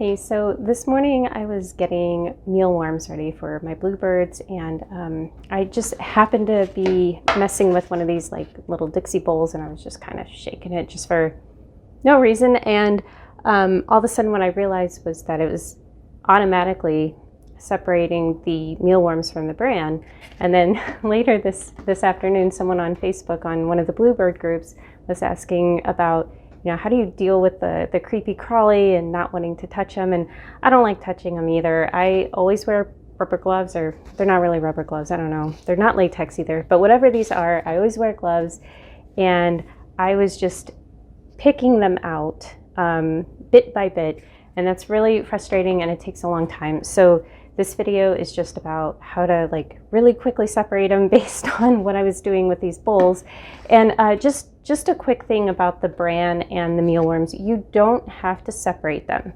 Hey, so this morning I was getting mealworms ready for my bluebirds, and I just happened to be messing with one of these like little Dixie bowls, and I was just kind of shaking it just for no reason. And all of a sudden what I realized was that it was automatically separating the mealworms from the bran. And then later this afternoon, someone on Facebook on one of the bluebird groups was asking about, how do you deal with the creepy crawly and not wanting to touch them? And I don't like touching them either. I always wear rubber gloves, or they're not really rubber gloves. I don't know. They're not latex either, but whatever these are, I always wear gloves. And I was just picking them out bit by bit. And that's really frustrating, and it takes a long time. So this video is just about how to really quickly separate them based on what I was doing with these bowls. And just a quick thing about the bran and the mealworms: you don't have to separate them.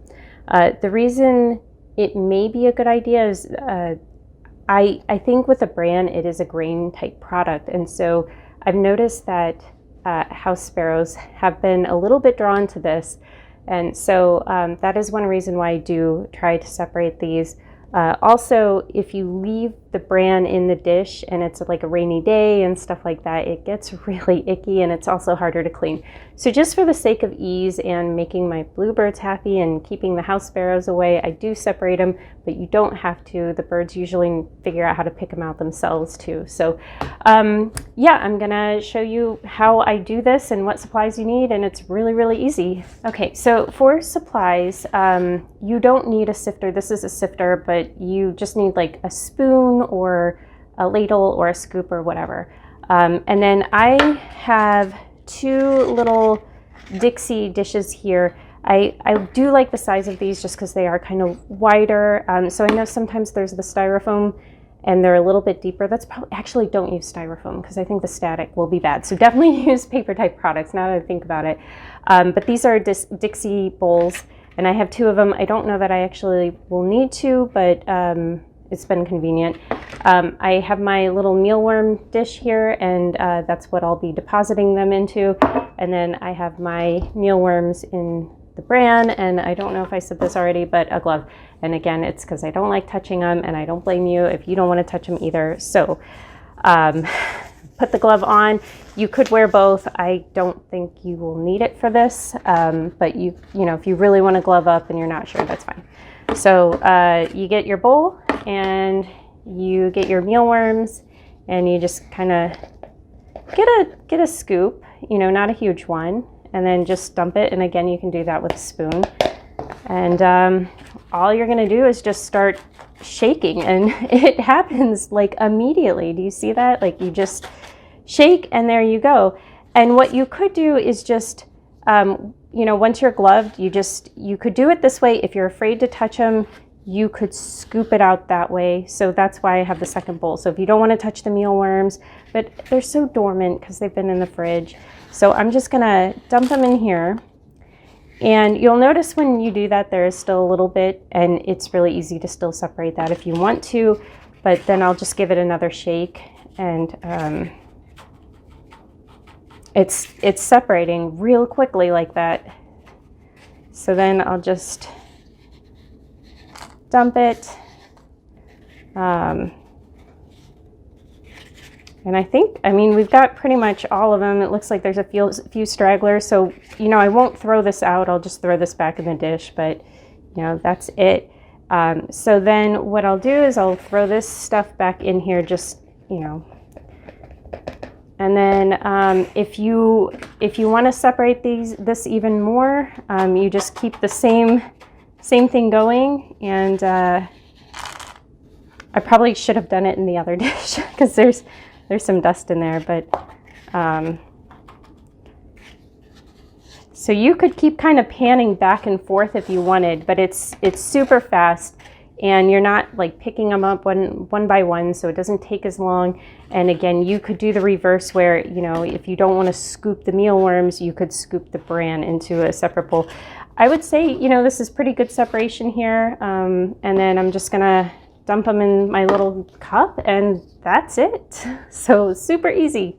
The reason it may be a good idea is I think with the bran, it is a grain type product. And so I've noticed that house sparrows have been a little bit drawn to this. And so that is one reason why I do try to separate these. Also, if you leave the bran in the dish and it's like a rainy day and stuff like that, it gets really icky, and it's also harder to clean. So just for the sake of ease and making my bluebirds happy and keeping the house sparrows away, I do separate them, but you don't have to. The birds usually figure out how to pick them out themselves too. So yeah, I'm gonna show you how I do this and what supplies you need, and it's really, really easy. Okay, so for supplies, you don't need a sifter. This is a sifter, but you just need like a spoon or a ladle or a scoop or whatever. And then I have two little Dixie dishes here. I do like the size of these just because they are kind of wider. So I know sometimes there's the styrofoam and they're a little bit deeper. That's probably, actually don't use styrofoam because I think the static will be bad. So definitely use paper type products now that I think about it. But these are Dixie bowls, and I have two of them. I don't know that I actually will need to, but it's been convenient. I have my little mealworm dish here, and that's what I'll be depositing them into. And then I have my mealworms in the bran, and I don't know if I said this already, but a glove. And again, it's because I don't like touching them, and I don't blame you if you don't want to touch them either. So put the glove on. You could wear both. I don't think you will need it for this, but you know, if you really want to glove up and you're not sure, that's fine. So you get your bowl and you get your mealworms, and you just kind of get a scoop, not a huge one, and then just dump it. And again, you can do that with a spoon. And all you're going to do is just start shaking, and it happens like immediately. Do you see that? Like, you just shake and there you go. And what you could do is just once you're gloved, you could do it this way. If you're afraid to touch them, you could scoop it out that way. So that's why I have the second bowl. So if you don't want to touch the mealworms, but they're so dormant because they've been in the fridge. So I'm just gonna dump them in here. And you'll notice when you do that, there is still a little bit, and it's really easy to still separate that if you want to, but then I'll just give it another shake, and it's separating real quickly like that. So then I'll just dump it. And I mean, we've got pretty much all of them. It looks like there's a few stragglers. So, I won't throw this out. I'll just throw this back in the dish, but, that's it. So then what I'll do is I'll throw this stuff back in here, just, and then if you want to separate this even more, you just keep the same thing going. And I probably should have done it in the other dish because there's some dust in there, but so you could keep kind of panning back and forth if you wanted, but it's super fast, and you're not like picking them up one by one, so it doesn't take as long. And again, you could do the reverse where, if you don't want to scoop the mealworms, you could scoop the bran into a separate bowl. I would say, this is pretty good separation here. And then I'm just gonna dump them in my little cup, and that's it. So super easy.